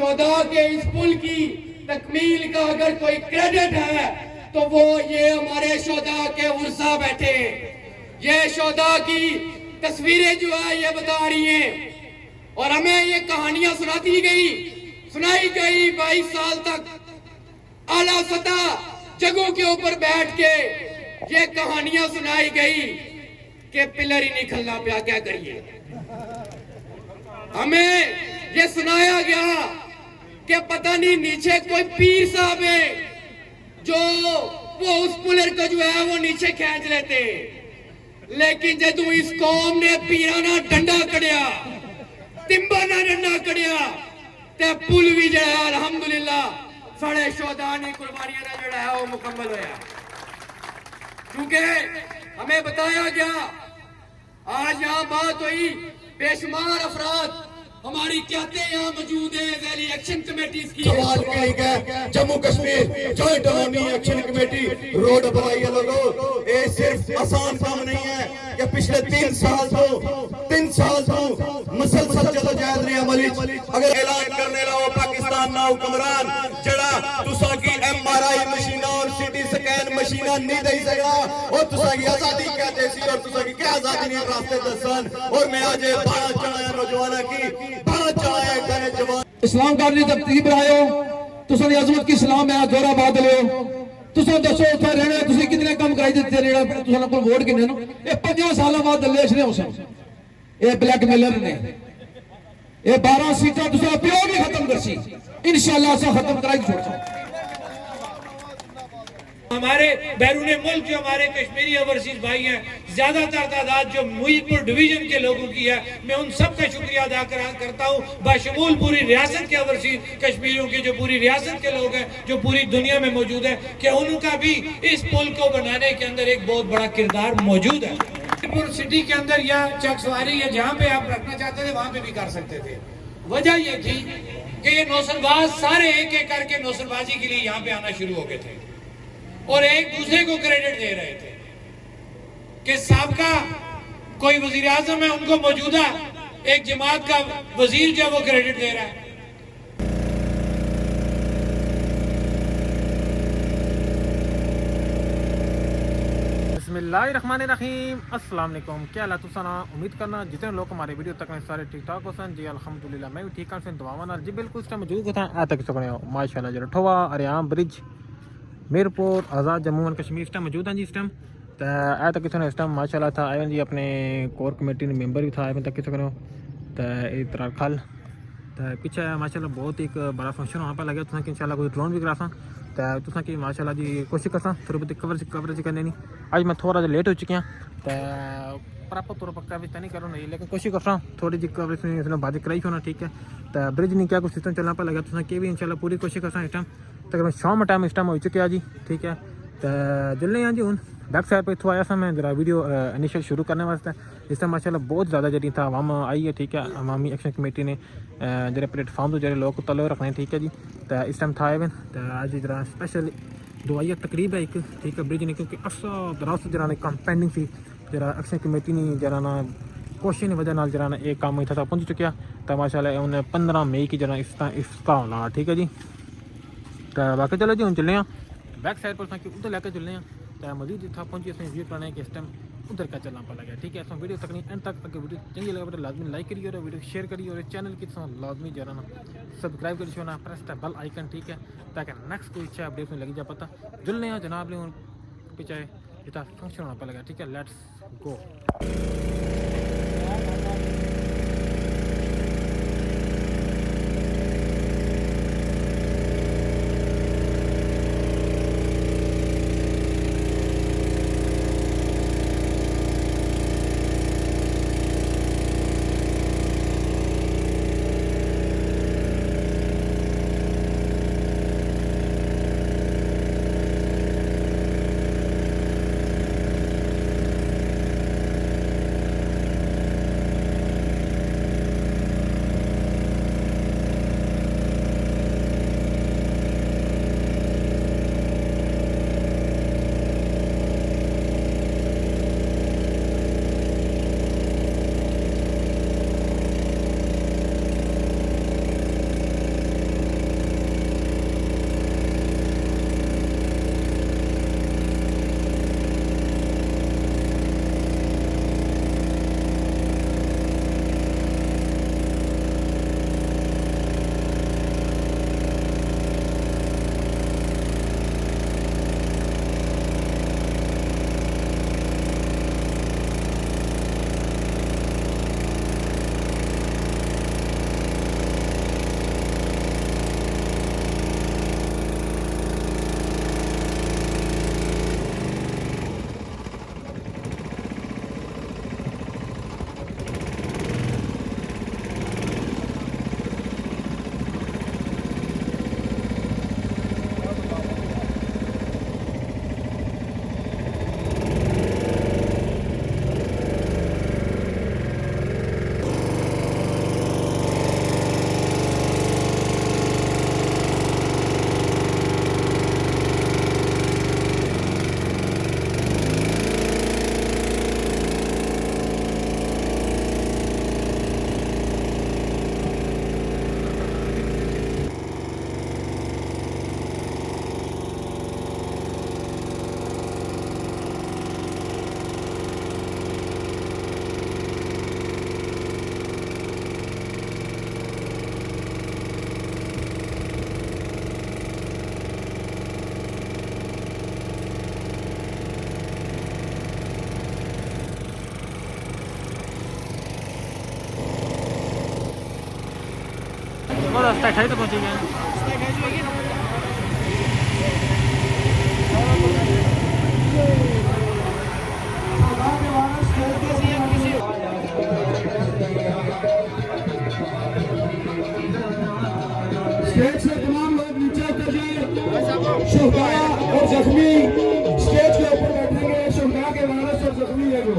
شہداء کے اس پل کی تکمیل کا اگر کوئی کریڈٹ ہے تو وہ یہ ہمارے شہداء کے ورثہ بیٹھے ہیں. یہ شہداء کی تصویریں جو ہے یہ بتا رہی ہیں اور ہمیں یہ کہانیاں سنائی گئی 22 سال تک اعلیٰ سطح جگہوں کے اوپر بیٹھ کے یہ کہانیاں سنائی گئی کہ پلر ہی نہیں کھلنا پیا کیا کریے. ہمیں یہ سنایا گیا کہ پتہ نہیں نیچے کوئی پیر صاحب ہے جو وہ اس پلر کو جو ہے وہ نیچے کھینچ لیتے. لیکن جدو اس قوم نے پیرانہ ڈنڈا کڑیا تمبانہ ڈنڈا کڑیا تے پل بھی جڑا ہے الحمدللہ ساڑھے شہداء نے قربانیاں نہ جڑا ہے وہ مکمل ہویا. کیونکہ ہمیں بتایا گیا آج یہاں بات ہوئی بے شمار افراد ہماری قیادتیں یہاں موجود ہیں ذیلی ایکشن کمیٹیز کی. سوال کہیں گے جموں کشمیر جوائنٹ عوامی ایکشن کمیٹی روڈ بنائی ہے لوگوں. یہ صرف آسان کام نہیں ہے کہ پچھلے 3 سال تو مسلسل جدوجہد رہی عملی. اگر اعلان کرنے لاؤ پاکستان نا حکمران جڑا تساں کی ایم آر آئی مشینہ اور سی ٹی سکین مشینہ نہیں دے سکا اور تساں کی آزادی کہتے سی اور تساں کی کیا آزادی نہیں راستے دسن. اور میں آج بڑا چڑھایا نوجوانہ کی اسلام کا اپنی ترتیب بناؤ تساں دی عظمت کی اسلام میں دورہ بادل ہو. تساں دسو اتھے رہنا تسی کتنے کم کرائی دیتے رہنا تساں کو ووٹ کنے نو. یہ 50 سالاں بعد دلیش نے حسین یہ بلیک میلر نے یہ 12 سیٹاں تساں پیو بھی ختم کرسی انشاءاللہ اساں ختم کرائی چھوڑ سا. ہمارے بیرون ملک جو ہمارے کشمیری اوورسیز بھائی ہیں زیادہ تر تعداد جو محیط پور ڈویژن کے لوگوں کی ہے میں ان سب کا شکریہ ادا کرتا ہوں بشمول پوری ریاست کے اوورسیز کشمیریوں کے جو پوری ریاست کے لوگ ہیں جو پوری دنیا میں موجود ہیں کہ ان کا بھی اس پل کو بنانے کے اندر ایک بہت بڑا کردار موجود ہے. پور سٹی کے اندر یا چک سواری یا جہاں پہ آپ رکھنا چاہتے تھے وہاں پہ بھی کر سکتے تھے. وجہ یہ تھی کہ یہ نوسل باز سارے ایک ایک کر کے نوسل بازی کے لیے یہاں پہ آنا شروع ہو گئے تھے اور ایک دوسرے کو کریڈٹ دے رہے تھے کہ سابقہ کوئی وزیر اعظم ہے ان کو موجودہ ایک جماعت کا وزیر جو وہ کریڈٹ دے رہا ہے. بسم اللہ الرحمن الرحیم. السلام علیکم. کیا اللہ تسانا امید کرنا جتنے لوگ ہمارے ویڈیو تک میں سارے ٹھیک ٹھاک ہو سن. جی الحمدللہ میں بھی ٹھیک ہوں دعاواں نال. جی بالکل اس ٹائم موجود ہوتا ہے تک سکنے ہو ماشاءاللہ جڑا ٹھوا اریام برج میرپور آزاد جموں اینڈ کشمیر اس ٹائم موجود ہیں. جی اس ٹائم تو اے تک اس ٹائم ماشاءاللہ تھا ایون جی اپنے کور کمیٹی نے ممبر بھی تھا ایون تک سکنے ہو تو اترا کھل تو پیچھے ماشاءاللہ بہت ایک بڑا فنکشن وہاں پہ لگا تھا کہ انشاءاللہ کوئی ڈرون بھی کرا سا تو تساں کی ماشاءاللہ جی کوشش کرساں تھوڑی بہت کوریج کرنے نہیں. اج میں تھوڑا جا لیٹ ہو چکی ہوں تو پراپر طور پر کوریج نہیں کروں نہیں لیکن کوشش کرساں تھوڑی جی کوریج نے بعد کرائی ہونا ٹھیک ہے. تو برج نہیں کیا کچھ سسٹم چلنا پہ لگا تساں کی بھی انشاءاللہ پوری کوشش کرساں. اس ٹائم تقریباً شام ٹائم اس ٹائم ہو چکا جی ٹھیک ہے. تو جلنے ہیں جی ہوں بیک سائڈ پہ اتوں آیا سا میں ذرا ویڈیو انیشیل شروع کرنے واسطے. اس ٹائم ماشاءاللہ بہت زیادہ جی تھا عوام آئی ہے ٹھیک ہے. عوامی ایکشن کمیٹی نے جڑے پلیٹ فارم تو جڑے لوگ تعلق رکھنے ہیں ٹھیک ہے جی. تو اس ٹائم تھا ایون تو آج ذرا اسپیشل دعائیہ تقریب ہے ایک ٹھیک ہے برج نے کیونکہ عرصہ دراز جرا نے کام پینڈنگ سی جرا ایکشن کمیٹی نے جرا نا کوشش کی وجہ نال جرا نا ایک کام اتنا تک پہنچ چکیا. تو ماشاءاللہ انہیں 15 مئی کی جرا افتتاح ہونا ٹھیک ہے جی. تو باقی چلو جی ہوں چلے ہیں بیک سائڈ پر ادھر لے کے چلنے ہیں. تو مزید اتنا پہنچی اسے ویو کرنا ہے کہ اس ٹائم ادھر کا چلنا پڑ گیا ٹھیک ہے. اس ویڈیو تک نہیں اینڈ تک اگر ویڈیو چنگی لگے تو لازمی لائک کریے اور ویڈیو شیئر کریے اور چینل کی لازمی جانا سبسکرائب کر چھوڑنا پریس دا بیل آئیکن ٹھیک ہے تاکہ نیکسٹ کوئی اچھا اپڈیٹ میں لگی جا پتا. جلنے ہیں جناب نے پیچھے اتنا فنکشن ہونا پڑ گیا ٹھیک ہے. Let's go. وہ راستہ 28 تک پہنچے گئے. اسٹیج سے تمام لوگ نیچے اتر جائیں. شہداء اور زخمی اسٹیج کے اوپر بیٹھیں گے. شہداء کے وارث اور زخمی ہے وہ,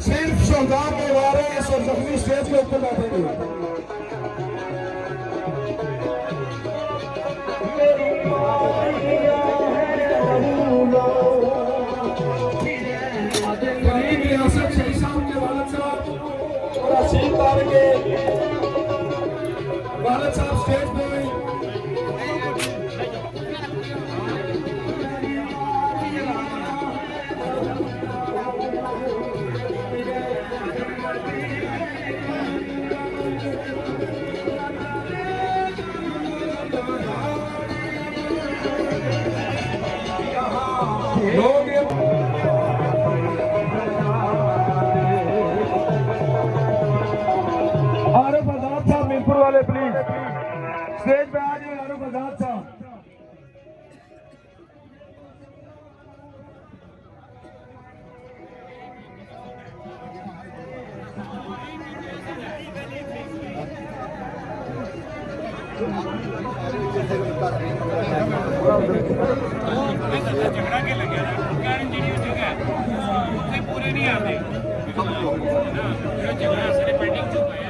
صرف شہداء کے وارث اور زخمی اسٹیج کے اوپر بیٹھیں گے. غریب ریاست شہید صاحب کے والد صاحب اور حسین طارق کے والد صاحب اسٹیج پہ ہوئی. عارف آزاد صاحب میرپور والے پلیز اسٹیج پہ آ جائیں. عارف آزاد صاحب جھگڑا کے لگے جگہ پورے نہیں آتے جھگڑا سارے پینڈنگ چکا ہے.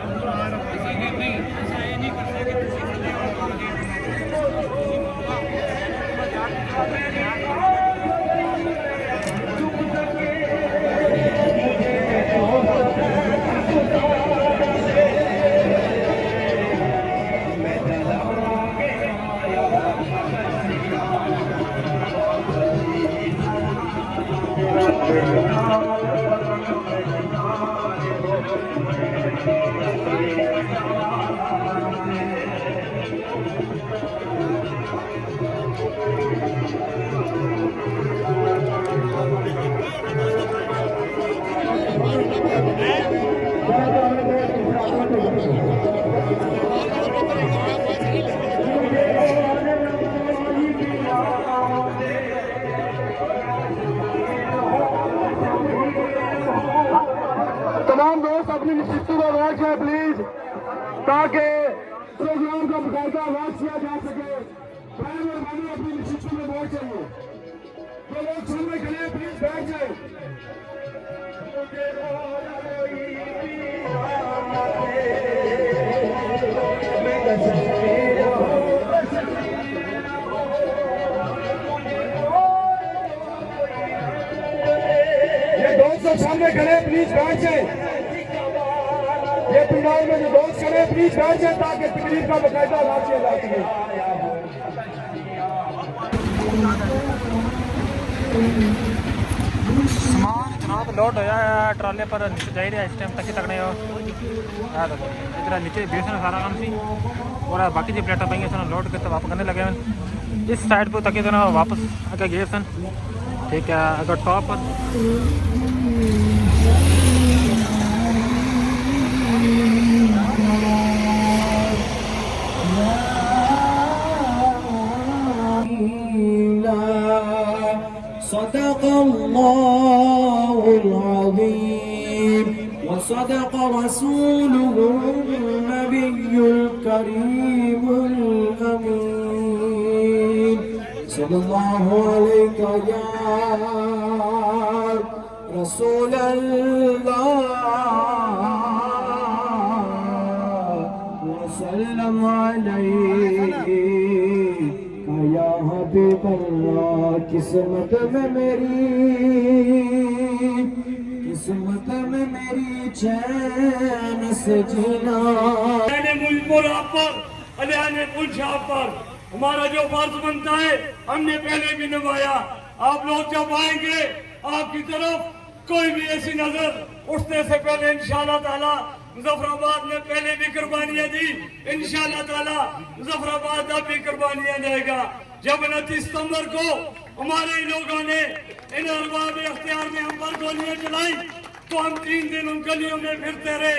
نہیں ایسا یہ نہیں کرتا کہ تمام دوست اپنی نشستوں پر بیٹھ جائیں پلیز, تاکہ پروگرام کا باقاعدہ آغاز کیا جا سکے. برائے مہربانی اپنی نشستوں میں بیٹھ جائیے. جو لوگ سامنے کھڑے ہیں پلیز بیٹھ جائیں. یہ دوست جو سامنے کھڑے ہیں پلیز بیٹھ جائیں. یہ پنڈال میں جو دوست کھڑے ہیں پلیز بیٹھ جائیں تاکہ تقریر کا باقاعدہ آغاز کیا جا سکے. سامان جناب لوڈ ہوا ہے ٹرالے پر نیچے جا رہا ہے. اس ٹائم تک ہی تکنے ہو ادھر نیچے بیس میں سارا کام سی اور باقی جو پلیٹیں پہ سن لوڈ کرتے واپس کرنے لگے ہیں. اس سائڈ پہ تک واپس اگے گئے سن. ٹھیک ہے, اگر ٹاپ پر صدق الله العظيم وصدق رسوله النبي الكريم الأمين صلى الله عليك يا رسول الله وسلم عليك یا حبیب اللہ. قسمت میں میری چین سے جینا. ملک پر آپ پر علیہ پل شاہ پر ہمارا جو فرض بنتا ہے ہم نے پہلے بھی نبھایا. آپ لوگ جب آئیں گے آپ کی طرف کوئی بھی ایسی نظر اٹھنے سے پہلے انشاءاللہ تعالی مظفر آباد نے پہلے بھی قربانیاں دی. انشاءاللہ تعالی مظفر آباد اب بھی قربانیاں دے گا. جب 29 ستمبر کو ہمارے لوگوں نے ان ارباب اختیار میں ہم پر گولیاں چلائی تو ہم 3 دن ان گلیوں میں پھرتے رہے.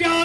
4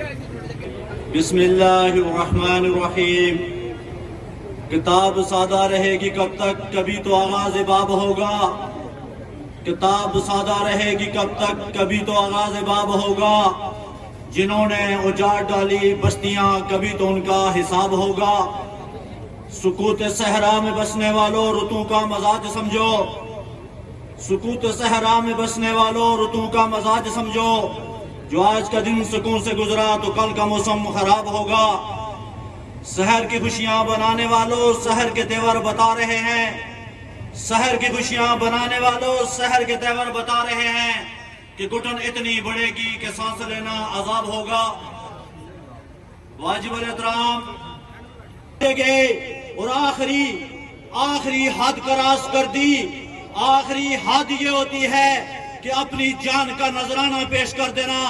بسم اللہ الرحمن الرحیم. کتاب سادہ رہے گی کب تک؟ کبھی تو آغاز باب ہوگا. کتاب سادہ رہے گی کب تک؟ کبھی تو آغاز باب ہوگا. جنہوں نے اجاڑ ڈالی بستیاں کبھی تو ان کا حساب ہوگا. سکوت صحرا میں بسنے والوں رتوں کا مزاج سمجھو. سکوت صحرا میں بسنے والوں رتوں کا مزاج سمجھو. جو آج کا دن سکون سے گزرا تو کل کا موسم خراب ہوگا. سحر کی خوشیاں بنانے والوں سحر کے تیور بتا رہے ہیں. سحر کی خوشیاں بنانے والوں سحر کے تیور بتا رہے ہیں کہ گھٹن اتنی بڑھے گی کہ سانس لینا عذاب ہوگا. واجب الاحترام گئے اور آخری حد کراس کر دی. آخری حد یہ ہوتی ہے کہ اپنی جان کا نذرانہ پیش کر دینا.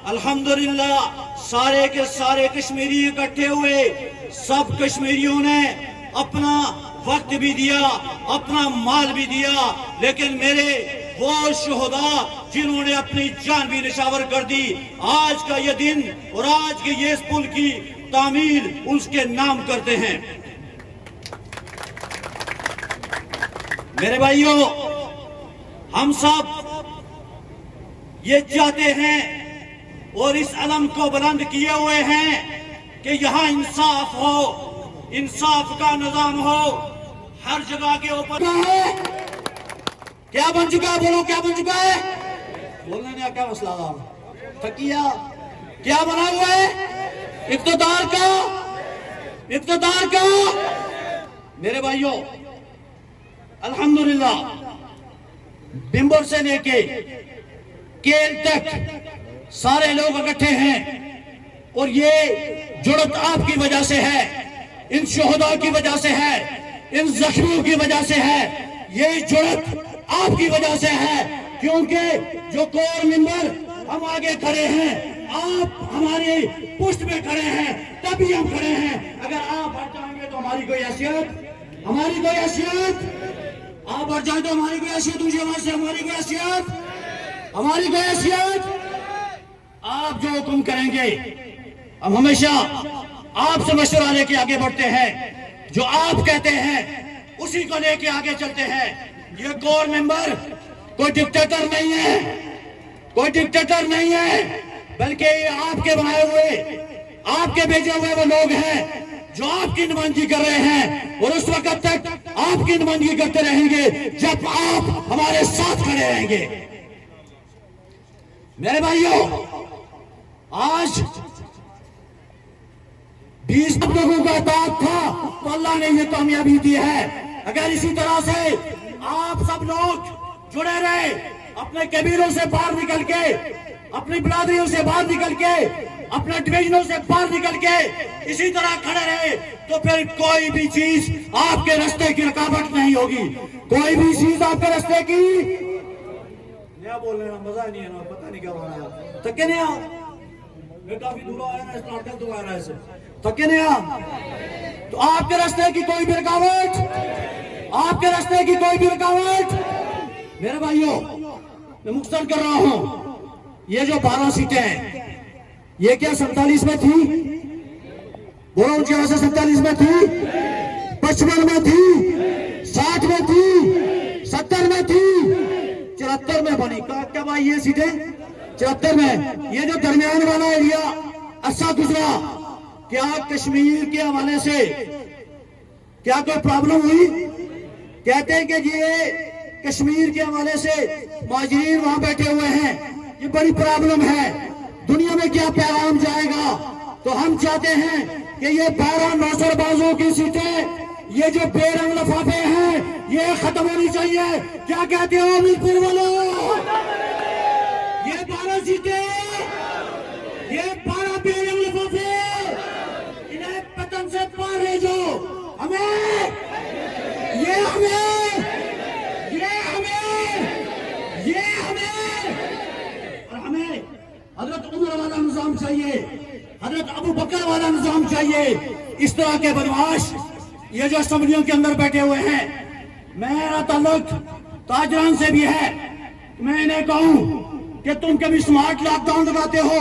الحمدللہ سارے کے سارے کشمیری اکٹھے ہوئے. سب کشمیریوں نے اپنا وقت بھی دیا, اپنا مال بھی دیا, لیکن میرے وہ شہداء جنہوں نے اپنی جان بھی نشاور کر دی, آج کا یہ دن اور آج کے یہ اس پل کی تعمیر اس کے نام کرتے ہیں. میرے بھائیوں, ہم سب یہ چاہتے ہیں اور اس علم کو بلند کیے ہوئے ہیں کہ یہاں انصاف ہو, انصاف کا نظام ہو ہر جگہ کے اوپر. کیا بن چکا ہے؟ بولو کیا بن چکا ہے؟ بولنے نے کیا مسئلہ تھا؟ تھکیا کیا بنا ہوا ہے؟ اقتدار کا. میرے بھائیوں, الحمدللہ بمبر سے لے کے کیل تک سارے لوگ اکٹھے ہیں اور یہ جڑت آپ کی وجہ سے ہے, ان شہداء کی وجہ سے ہے, ان زخمیوں کی وجہ سے ہے. یہ جڑت آپ کی وجہ سے ہے کیونکہ جو کور ممبر ہم آگے کھڑے ہیں, آپ ہماری پشت میں کھڑے ہیں, تبھی ہم کھڑے ہیں. اگر آپ ہٹ جائیں گے تو ہماری کوئی حیثیت آپ ہٹ جائیں تو ہماری کوئی حیثیت ہماری کوئی حیثیت. آپ جو حکم کریں گے ہم ہمیشہ آپ سے مشورہ لے کے آگے بڑھتے ہیں. جو آپ کہتے ہیں اسی کو لے کے آگے چلتے ہیں. یہ کور ممبر کوئی ڈکٹیٹر نہیں ہے, بلکہ یہ آپ کے بنائے ہوئے, آپ کے بھیجے ہوئے وہ لوگ ہیں جو آپ کی نمائندگی کر رہے ہیں, اور اس وقت تک آپ کی نمائندگی کرتے رہیں گے جب آپ ہمارے ساتھ کھڑے رہیں گے. میرے بھائیوں, آج 20 لوگوں کا اطاعت تھا تو اللہ نے یہ کامیابی دی ہے. اگر اسی طرح سے آپ سب لوگ جڑے رہے, اپنے قبیلوں سے باہر نکل کے, اپنی برادریوں سے باہر نکل کے, اپنے ڈویژنوں سے باہر نکل کے اسی طرح کھڑے رہے, تو پھر کوئی بھی چیز آپ کے راستے کی رکاوٹ نہیں ہوگی. کوئی بھی چیز آپ کے راستے کی نیا بول رہے ہیں, مزہ نہیں ہے نا, پتہ نہیں کیا ہو رہا ہے. تھکے نہیں میں کافی دور آیا نا, اسٹارٹ کر دوں آیا نا ایسے تھکے نہیں. تو آپ کے راستے کی کوئی بھی رکاوٹ, آپ کے راستے کی کوئی بھی رکاوٹ. میرے بھائیوں, میں مختصر کر رہا ہوں. یہ جو 12 سیٹیں ہیں یہ کیا 47 میں تھی؟ بولو ان کی وجہ سے 47 میں تھی, 55 میں تھی, 60 میں تھی, 70 میں تھی, 74 میں بنی. کیا بھائی یہ سیٹیں 74 میں. یہ جو درمیان والا ایریا اچھا گزرا, کیا کشمیر کے حوالے سے کیا کوئی پرابلم ہوئی؟ کہتے ہیں کہ یہ کشمیر کے حوالے سے مہاجرین وہاں بیٹھے ہوئے ہیں, یہ بڑی پرابلم ہے. دنیا میں کیا پیغام جائے گا؟ تو ہم چاہتے ہیں کہ یہ 12 نوسر بازوں کی سیٹیں, یہ جو بے رنگ لفافے ہیں, یہ ختم ہونی چاہیے. کیا کہتے ہو امیر پور والوں؟ یہ 12 سیٹیں, یہ 12 بے رنگ لفافے, انہیں پتن سے پار لے جو ہمیں اور ہمیں حضرت عمر والا نظام چاہیے, حضرت ابو بکر والا نظام چاہیے. اس طرح کے بدماش یہ جو اسمبلیوں کے اندر بیٹھے ہوئے ہیں, میرا تعلق تاجران سے بھی ہے. میں انہیں کہوں کہ تم کبھی سمارٹ لاک ڈاؤن لگاتے ہو,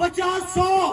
50, 100,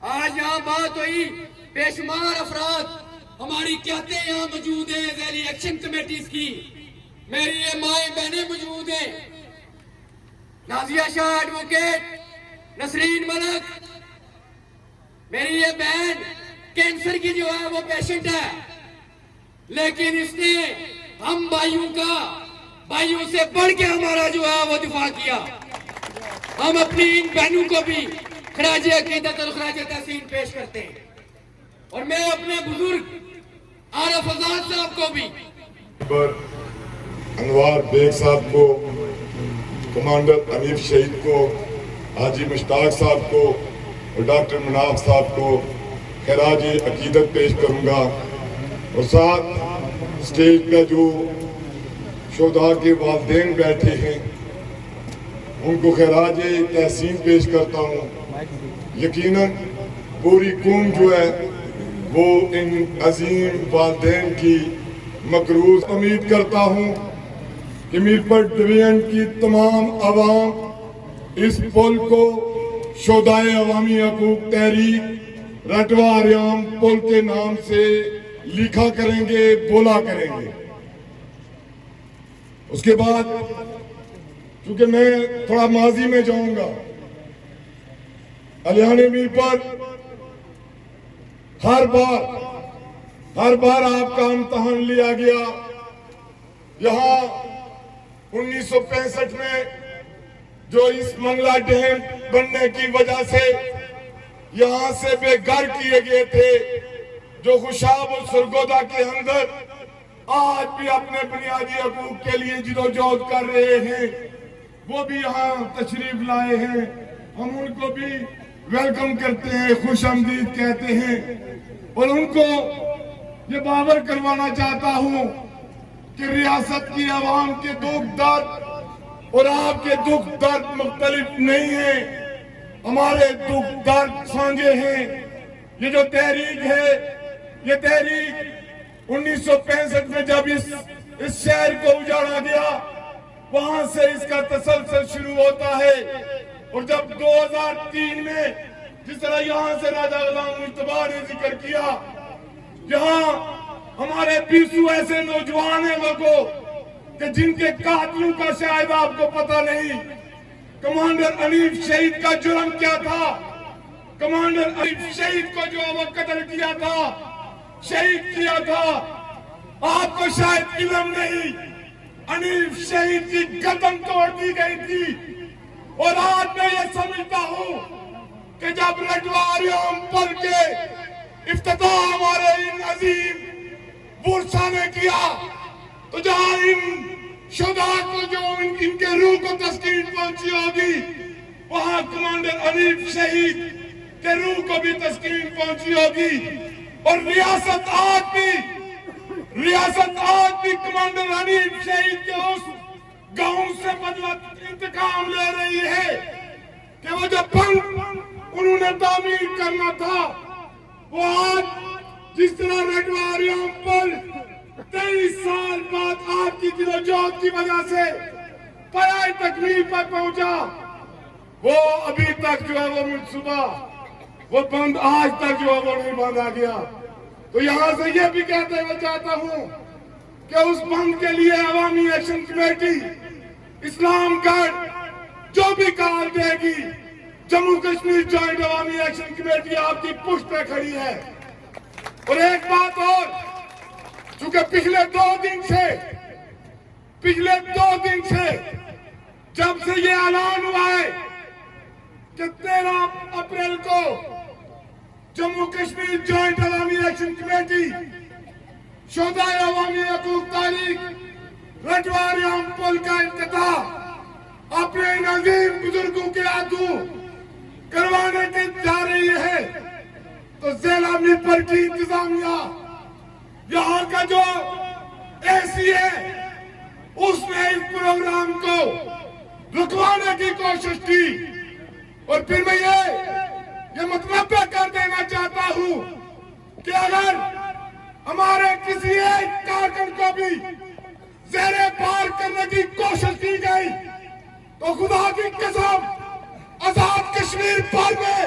آج یہاں بات ہوئی، بے شمار افراد ہماری قیادتیں یہاں موجود ہیں ذیلی ایکشن کمیٹیز کی، میری یہ مائیں بہنیں موجود ہیں، نازیہ شاہ ایڈوکیٹ، نسرین ملک، میری یہ بہن کینسر کی جو ہے وہ پیشنٹ ہے، لیکن اس نے ہم بھائیوں سے بڑھ کے ہمارا جو ہے وہ دفاع کیا۔ ہم اپنی ان بہنوں کو بھی خراج عقیدت اور خراج تحسین پیش کرتے ہیں، اور میں اپنے بزرگ عارف آزاد صاحب کو بھی، انوار بیگ صاحب کو، کمانڈر انیف شہید کو، حاجی مشتاق صاحب کو اور ڈاکٹر مناف صاحب کو خراج عقیدت پیش کروں گا، اور ساتھ اسٹیج پہ جو شہداء کے والدین بیٹھے ہیں ان کو خراج تحسین پیش کرتا ہوں۔ یقیناً پوری قوم جو ہے وہ ان عظیم والدین کی مقروض امید کرتا ہوں کہ میر پر ڈویژن کی تمام عوام اس پل کو شہدائے عوامی حقوق تحریک رٹوا اریام پل کے نام سے لکھا کریں گے، بولا کریں گے۔ اس کے بعد چونکہ میں تھوڑا ماضی میں جاؤں گا، الیان میر پر ہر بار آپ کا امتحان لیا گیا۔ یہاں 1965 میں جو اس منگلہ ڈیم بننے کی وجہ سے یہاں سے بے گھر کیے گئے تھے، جو خوشاب اور سرگودا کے اندر آج بھی اپنے بنیادی حقوق کے لیے جدوجہد کر رہے ہیں، وہ بھی یہاں تشریف لائے ہیں۔ ہم ان کو بھی ویلکم کرتے ہیں، خوش آمدید کہتے ہیں، اور ان کو یہ باور کروانا چاہتا ہوں کہ ریاست کی عوام کے دکھ درد اور آپ کے دکھ درد مختلف نہیں ہیں، ہمارے دکھ درد سانجے ہیں۔ یہ جو تحریک ہے، یہ تحریک 1965 میں جب اس شہر کو اجاڑا گیا، وہاں سے اس کا تسلسل شروع ہوتا ہے، اور جب 2003 میں جس طرح یہاں سے راجہ غلام مجتبیٰ نے ذکر کیا، یہاں ہمارے 20 ایسے نوجوان ہیں لوگوں کہ جن کے قاتلوں کا شاید آپ کو پتہ نہیں۔ کمانڈر انیف شہید کا جرم کیا تھا؟ کمانڈر انیف شہید کو جو وہ قتل کیا تھا، شہید کیا تھا، آپ کو شاید علم نہیں، انیف شہید کی گردن توڑ دی گئی تھی۔ اور آج میں یہ سمجھتا ہوں کہ جب رٹوا اریام پل کے افتتاح ہمارے ان عظیم ورثہ نے کیا، تو جہاں ان شہداء کو جو ان کے روح کو تسکین پہنچی ہوگی، وہاں کمانڈر انیف شہید کے روح کو بھی تسکین پہنچی ہوگی۔ اور ریاست آج بھی کمانڈر انیف شہید کے اس گاؤں سے بدلہ انتقام لے رہی ہے کہ وہ جو بند انہوں نے تعمیر کرنا تھا، وہ آج جس طرح رٹوا اریام پل 23 سال بعد آپ کی جدوجہد کی وجہ سے پایۂ تکمیل پر پہنچا، وہ ابھی تک جو ہے وہ منصوبہ وہ بند آج تک جو ہے وہ نہیں باندھا گیا۔ تو یہاں سے یہ بھی کہتے ہوئے چاہتا ہوں کہ اس بند کے لیے عوامی ایکشن کمیٹی اسلام گڑھ جو بھی کال دے گی، جموں کشمیر جوائنٹ عوامی ایکشن کمیٹی آپ کی پشت پہ کھڑی ہے۔ اور ایک بات اور، چونکہ پچھلے دو دن سے جب سے یہ اعلان ہوا ہے کہ 13 اپریل کو جموں کشمیر جوائنٹ عوامی ایکشن کمیٹی شہدائے عوامی حقوق تحریک رٹوا اریام پل کا افتتاح اپنے ان عظیم بزرگوں کے ہاتھوں کروانے کے جا رہی ہے، تو ضلع میر پر کی انتظامیہ یہاں کا جو ایسی ہے، اس نے اس پروگرام کو رکوانے کی کوشش کی۔ اور پھر میں یہ مطلب کر دینا چاہتا ہوں کہ اگر ہمارے کسی ایک کارکن کو بھی زیر بار کرنے کی کوشش کی گئی تو خدا کی قسم آزاد کشمیر پر میں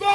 2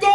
2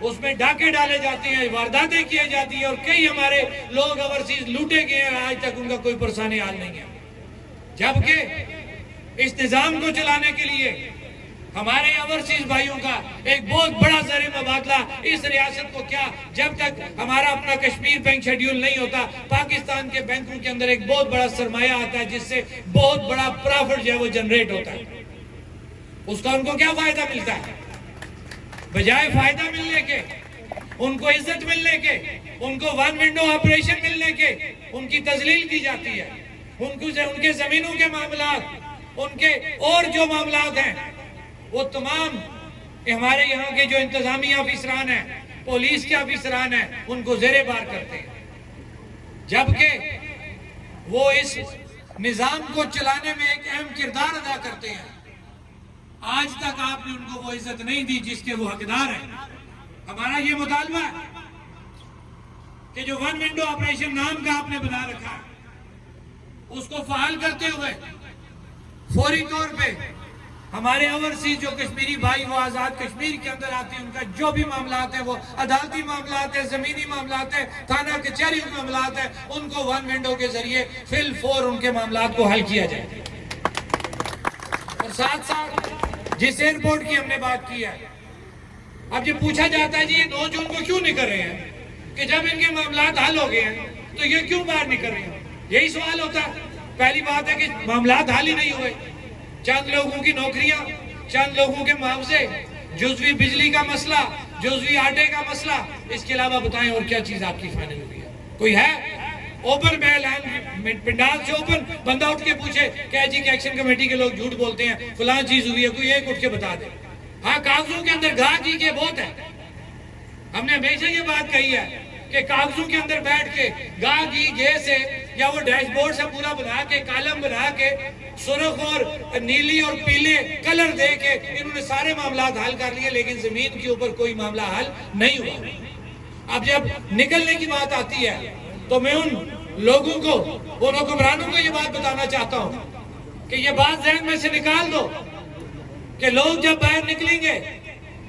اس میں ڈاکے ڈالے جاتے ہیں، وارداتیں کیے جاتی ہیں، اور کئی ہمارے لوگ اوورسیز لوٹے گئے ہیں، آج تک ان کا کوئی پرسانی حال نہیں ہے. جبکہ اس نظام کو چلانے کے لیے ہمارے اوورسیز بھائیوں کا ایک بہت بڑا زر مبادلہ اس ریاست کو کیا، جب تک ہمارا اپنا کشمیر بینک شیڈیول نہیں ہوتا، پاکستان کے بینکوں کے اندر ایک بہت بڑا سرمایہ آتا ہے جس سے بہت بڑا پرافٹ جو ہے وہ جنریٹ ہوتا ہے. اس کا ان کو کیا فائدہ ملتا ہے؟ بجائے فائدہ ملنے کے، ان کو عزت ملنے کے، ان کو ون ونڈو آپریشن ملنے کے، ان کی تذلیل کی جاتی ہے. ان کے زمینوں کے معاملات، ان کے اور جو معاملات ہیں وہ تمام ہمارے یہاں کے جو انتظامی افسران ہیں، پولیس کے افسران ہیں، ان کو زیر بار کرتے ہیں. جبکہ وہ اس نظام کو چلانے میں ایک اہم کردار ادا کرتے ہیں. آج تک آپ نے ان کو وہ عزت نہیں دی جس کے وہ حقدار ہیں. ہمارا یہ مطالبہ ہے کہ جو ون ونڈو آپریشن نام کا آپ نے بنا رکھا ہے اس کو فعال کرتے ہوئے فوری طور پہ ہمارے اوورسیز جو کشمیری بھائی وہ آزاد کشمیر کے اندر آتے ہیں، ان کا جو بھی معاملات ہیں، وہ عدالتی معاملات ہیں، زمینی معاملات ہیں، تھانہ کچہری معاملات ہیں، ان کو ون ونڈو کے ذریعے فی الفور ان کے معاملات کو حل کیا جائے. اور ساتھ ساتھ جس ایئرپورٹ کی ہم نے بات کی ہے، اب یہ پوچھا جاتا ہے جی یہ 9 جون کو کیوں نہیں کر رہے ہیں، کہ جب ان کے معاملات حل ہو گئے ہیں تو یہ کیوں باہر نہیں کر رہے ہیں؟ یہی سوال ہوتا ہے. پہلی بات ہے کہ معاملات حل ہی نہیں ہوئے، چند لوگوں کی نوکریاں، چند لوگوں کے معاوضے، جزوی بجلی کا مسئلہ، جزوی آٹے کا مسئلہ، اس کے علاوہ بتائیں اور کیا چیز آپ کی فائنل ہوئی ہے؟ کوئی ہے؟ اوپن میں اعلان، پنڈال سے اوپن بندہ اٹھ کے پوچھے کہ جی کہ ایکشن کمیٹی کے لوگ جھوٹ بولتے ہیں، فلاں چیز ہوئی ہے، کوئی ایک اٹھ کے بتا دے. ہاں، کاغذوں کے اندر گاہ جی کے بہت ہے. ہم نے ہمیشہ یہ بات کہی ہے کہ کاغذوں کے اندر بیٹھ کے گاہ گی گے سے یا وہ ڈیش بورڈ سے پورا بنا کے، کالم بنا کے، سرخ اور نیلی اور پیلے کلر دے کے انہوں نے سارے معاملات حل کر لیے، لیکن زمین کے اوپر کوئی معاملہ حل نہیں ہوا. اب جب نکلنے کی بات آتی ہے تو میں ان لوگوں کو، ان حکمرانوں کو یہ بات بتانا چاہتا ہوں کہ یہ بات ذہن میں سے نکال دو کہ لوگ جب باہر نکلیں گے،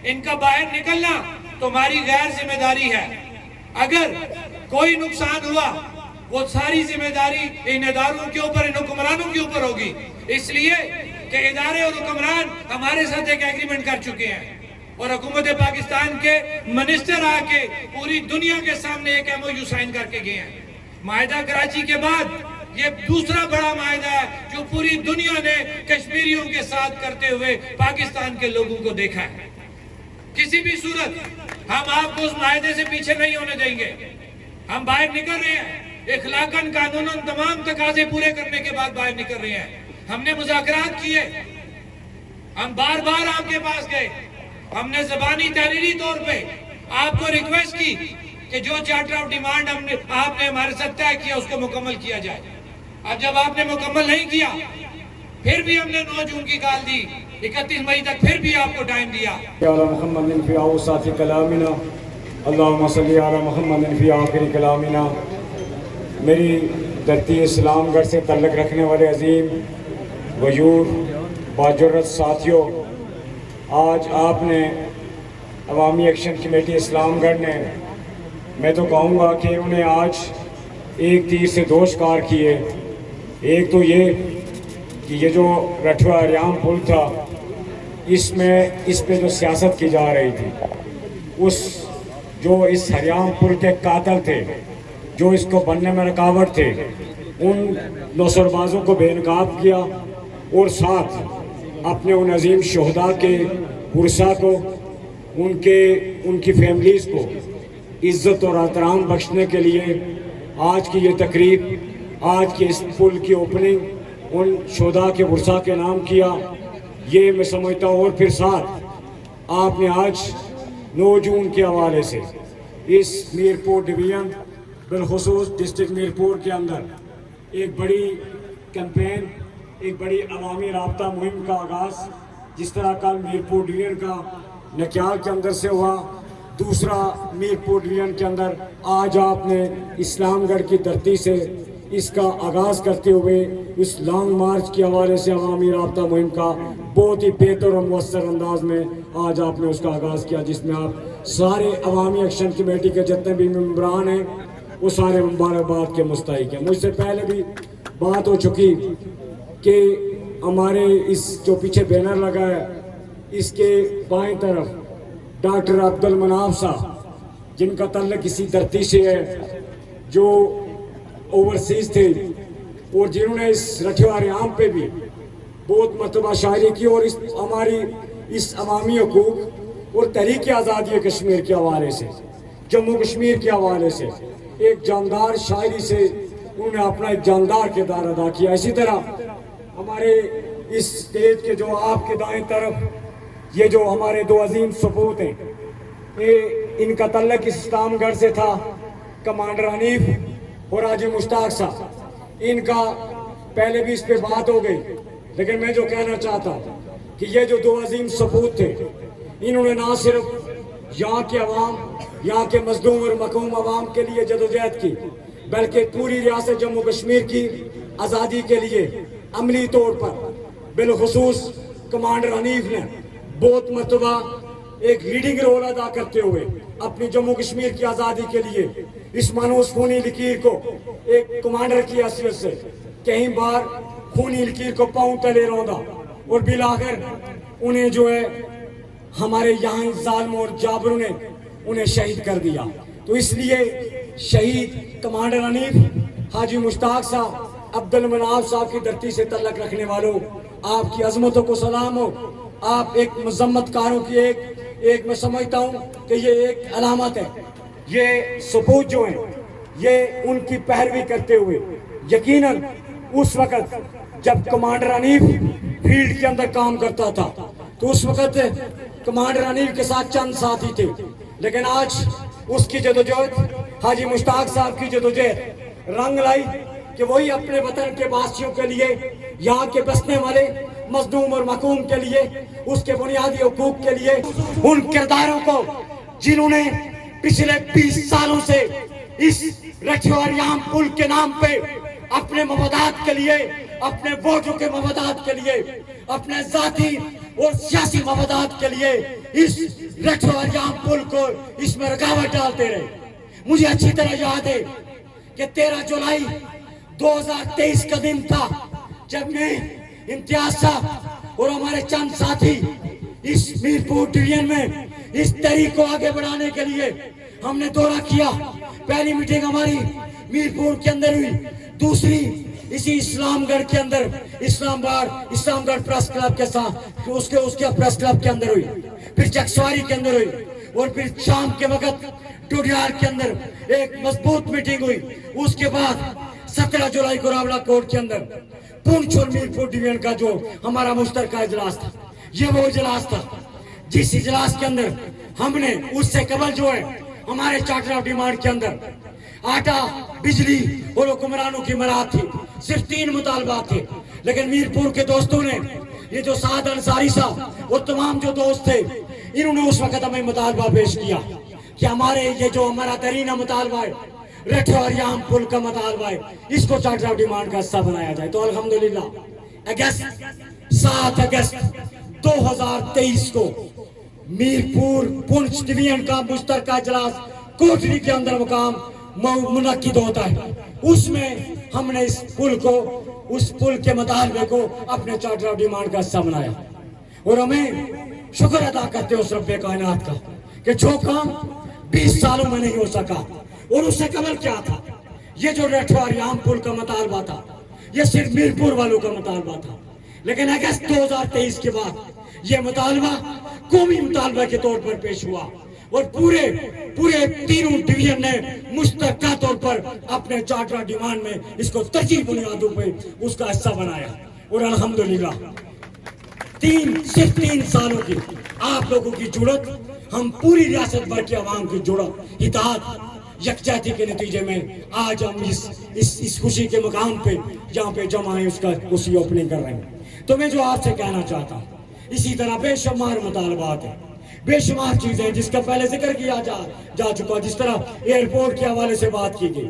ان کا باہر نکلنا تمہاری غیر ذمہ داری ہے. اگر کوئی نقصان ہوا وہ ساری ذمہ داری ان اداروں کے اوپر، ان حکمرانوں کے اوپر ہوگی، اس لیے کہ ادارے اور حکمران ہمارے ساتھ ایک ایگریمنٹ کر چکے ہیں اور حکومت پاکستان کے منسٹر آ کے پوری دنیا کے سامنے ایک MOU سائن کر کے گئے ہیں. معاہدہ کراچی کے بعد یہ دوسرا بڑا معاہدہ ہے جو پوری دنیا نے کشمیریوں کے ساتھ کرتے ہوئے پاکستان کے لوگوں کو دیکھا ہے. کسی بھی صورت ہم آپ کو اس معاہدے سے پیچھے نہیں ہونے دیں گے. ہم باہر نکل رہے ہیں، اخلاقاً قانوناً تمام تقاضے پورے کرنے کے بعد باہر نکل رہے ہیں. ہم نے مذاکرات کیے، ہم بار بار آپ کے پاس گئے، ہم نے زبانی تحریری طور پہ آپ کو ریکویسٹ کی کہ جو چارٹر آف ڈیمانڈ آپ نے ہمارے ساتھ طے کیا اس کو مکمل کیا جائے. اب جب آپ نے مکمل نہیں کیا، پھر بھی ہم نے 9 جون کی کال دی، 31 مئی تک پھر بھی آپ کو ٹائم دیا. علی محمد فی اوسط کلامنا اللہم صلی علی محمد فی آخر کلامنا. میری دھرتی اسلام گڑھ سے تعلق رکھنے والے عظیم غیور باجرت ساتھیوں، آج آپ نے عوامی ایکشن کمیٹی اسلام گڑھ نے، میں تو کہوں گا کہ انہیں آج ایک تیر سے 2 شکار کیے. ایک تو یہ کہ یہ جو رٹھوا اریام پل تھا، اس پہ جو سیاست کی جا رہی تھی، جو اس اریام پل کے قاتل تھے، جو اس کو بننے میں رکاوٹ تھے، ان نوسربازوں کو بے نقاب کیا اور ساتھ اپنے ان عظیم شہداء کے ورثاء کو، ان کی فیملیز کو عزت اور احترام بخشنے کے لیے آج کی یہ تقریب، آج کی اس پل کی اوپننگ ان شہداء کے ورثاء کے نام کیا. یہ میں سمجھتا ہوں. اور پھر ساتھ آپ نے آج 9 جون کے حوالے سے اس میرپور ڈویژن بالخصوص ڈسٹرکٹ میرپور کے اندر ایک بڑی کیمپین، ایک بڑی عوامی رابطہ مہم کا آغاز، جس طرح کل میرپور ڈویژن کا نکیال کے اندر سے ہوا، دوسرا میرپور ڈویژن کے اندر آج آپ نے اسلام گڑھ کی دھرتی سے اس کا آغاز کرتے ہوئے اس لانگ مارچ کے حوالے سے عوامی رابطہ مہم کا بہت ہی بہتر اور مؤثر انداز میں آج آپ نے اس کا آغاز کیا، جس میں آپ سارے عوامی ایکشن کمیٹی کے جتنے بھی ممبران ہیں وہ سارے مبارکباد کے مستحق ہیں۔ مجھ سے پہلے بھی بات ہو چکی کہ ہمارے اس جو پیچھے بینر لگا ہے اس کے بائیں طرف ڈاکٹر عبد المناف صاحب، جن کا تعلق اسی دھرتی سے ہے، جو اوورسیز تھے اور جنہوں نے اس رٹھوار عام پہ بھی بہت مرتبہ شاعری کی، اور ہماری اس عوامی حقوق اور تحریک آزادی کشمیر کے حوالے سے، جموں کشمیر کے حوالے سے ایک جاندار شاعری سے انہوں نے اپنا ایک جاندار کردار ادا کیا۔ اسی طرح ہمارے اس اسٹیج کے جو آپ کے دائیں طرف یہ جو ہمارے دو عظیم سپوت ہیں، ان کا تعلق اس اسلام گڑھ سے تھا، کمانڈر حنیف اور حاجی مشتاق صاحب۔ ان کا پہلے بھی اس پہ بات ہو گئی، لیکن میں جو کہنا چاہتا ہوں کہ یہ جو دو عظیم سپوت تھے، انہوں نے نہ صرف یہاں کے عوام، یہاں کے مظلوم اور محکوم عوام کے لیے جدوجہد کی، بلکہ پوری ریاست جموں کشمیر کی آزادی کے لیے عملی طور پر بالخصوص کمانڈر حنیف نے بہت مرتبہ ایک لیڈنگ رول ادا کرتے ہوئے اپنی جموں کشمیر کی آزادی کے لیے اس مانوس خونی لکیر کو ایک کمانڈر کی حیثیت سے کہیں بار خونی لکیر کو پاؤں تلے روندا، اور بالآخر انہیں جو ہے ہمارے یہاں ظالموں اور جابروں نے انہیں شہید کر دیا۔ تو اس لیے شہید کمانڈر حنیف، حاجی مشتاق صاحب، عبد المناف صاحب کی دھرتی سے تعلق رکھنے والوں، آپ کی عظمتوں کو سلام ہو۔ آپ ایک مذمت کاروں کی ایک میں سمجھتا ہوں کہ یہ ایک علامت ہے۔ یہ سپوت جو ہیں یہ ان کی پیروی کرتے ہوئے یقیناً اس وقت جب کمانڈر حنیف فیلڈ کے اندر کام کرتا تھا تو اس وقت کمانڈر حنیف کے ساتھ چند ساتھی تھے، لیکن آج اس کی جدوجہد، حاجی مشتاق صاحب کی جدوجہد رنگ لائی کہ وہی اپنے وطن کے واسیوں کے لیے، یہاں کے بسنے والے مظلوم اور محکوم کے لیے، اس کے بنیادی حقوق کے لیے، ان کرداروں کو جنہوں نے پچھلے 20 سالوں سے اس رٹھوریام پل کے نام پہ اپنے مفادات کے لیے، اپنے ووٹوں کے مفادات کے لیے، اپنے ذاتی اور سیاسی مفادات کے لیے اس رٹھوریام پل کو اس میں رکاوٹ ڈالتے رہے۔ مجھے اچھی طرح یاد ہے کہ 13 جولائی 2023 کا دن تھا جب میں، امتیاز صاحب اور ہمارے چند ساتھی اس میرپور ڈویژن میں اس تحریک کو آگے بڑھانے کے لیے ہم نے دورہ کیا۔ پہلی میٹنگ ہماری میرپور کے اندر ہوئی، دوسری اسی اسلام گڑھ کے اندر اسلام گڑھ پریس کلب کے ساتھ اس کے پریس کلب کے اندر ہوئی، پھر چکسواری کے اندر ہوئی، اور پھر شام کے وقت ٹوڈیار کے اندر ایک مضبوط میٹنگ ہوئی۔ اس کے بعد 17 جولائی کو راولہ کوٹ کے اندر پونچھ اور میرپور ڈویژن کا جو ہمارا مشترکہ اجلاس تھا، یہ وہ اجلاس تھا جس اجلاس کے اندر ہم نے اس سے قبل جو ہے ہمارے چارٹر آف ڈیمانڈ کے اندر آٹا، بجلی اور حکمرانوں کی مراد تھی، صرف 3 مطالبات تھے، لیکن میرپور کے دوستوں نے، یہ جو سعد انصاری صاحب اور تمام جو دوست تھے، انہوں نے اس وقت ہمیں مطالبہ پیش کیا کہ ہمارے یہ جو ہمارا ترینہ مطالبہ ہے، رٹھوریام پل کا مطالبہ ہے، اس کو چارٹر آف ڈیمانڈ کا حصہ بنایا جائے۔ تو الحمدللہ 7 اگست 2023 کو میرپور پونچھ ڈویژن کا مشترکہ اجلاس کوٹری کے اندر مقام منعقد ہوتا ہے۔ اس میں ہم نے اس پل کے مطالبے کو اپنے چارٹر آف ڈیمانڈ کا حصہ بنایا، اور ہمیں شکر ادا کرتے ہیں اس رب کائنات کا کہ جو کام 20 سالوں میں نہیں ہو سکا، اور اس سے قبل کیا تھا، یہ جو رٹھوریام پل کا مطالبہ تھا یہ صرف میرپور والوں کا مطالبہ تھا، لیکن اگست 2023 کے بعد یہ مطالبہ قومی مطالبہ کے طور پر پیش ہوا، اور پورے تینوں ڈویژن نے مشترکہ طور پر اپنے چارٹر آف ڈیمانڈ میں اس کو ترجیح بنیادوں پہ اس کا حصہ بنایا، اور الحمدللہ صرف 3 سالوں کی آپ لوگوں کی جرات، ہم پوری ریاست بھر کے عوام کی جرات، اطاعت، یکجہتی کے نتیجے میں آج ہم اس خوشی کے مقام پہ جہاں پہ جمع ہیں اس کا اسی اوپننگ کر رہے ہیں۔ تو میں جو آپ سے کہنا چاہتا ہوں، اسی طرح بے شمار مطالبات ہیں، بے شمار چیزیں جس کا پہلے ذکر کیا جا چکا، جس طرح ایئرپورٹ کے حوالے سے بات کی گئی،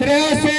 300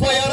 FIR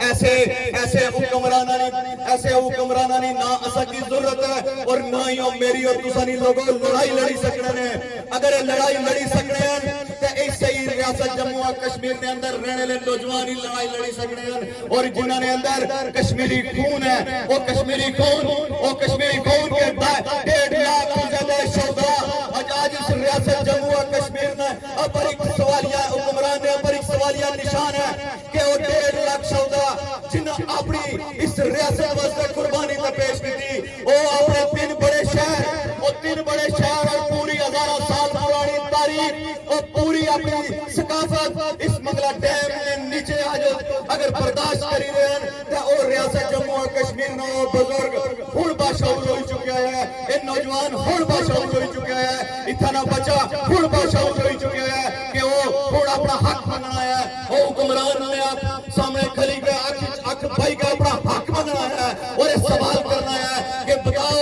ایسے حکمرانہ نہیں نہ اسا کی ضرورت ہے اور نہ ہی میری اور تسانی لوگوں لڑائی لڑی سکنے ہیں. اگر لڑائی لڑی سکنے ہیں تو اس سے ہی ریاست جموں و کشمیر نے اندر رہنے لے نوجوان ہی لڑائی لڑی سکنے ہیں. اور جنہوں نے اندر کشمیری خون ہے وہ کشمیری خون کے 1.5 لاکھ سے زیادہ شہدا آج اس ریاست جموں و کشمیر میں اب ایک سوالیہ حکمران نے اب ایک سوالیہ نشان ہے کہ وہ 1.5 لاکھ شہدا جنہوں اپنی اس ریاست واسطے قربانی کا پیش کی تھی وہ اپنے 3 بڑے شہر اور پوری ہزاروں سال پرانی تاریخ اور پوری اپنی ثقافت اس منگلا ڈیم میں نیچے آج اگر برداشت کری رہے ہیں تو وہ ریاست جموں و کشمیر میں وہ بزرگ ہون باشعور ہو چکے ہیں. ان نوجوان ہون باشعور ہو چکے ہیں. اتنا بچہ ہون باشعور ہو چکے ہیں کہ وہ ہون اپنا حق منگنا ہے. وہ حکمران نے آپ سامنے کھلی کے اکھ بھائی کا اپنا حق منگنا ہے اور یہ سوال کرنا ہے کہ بتاؤ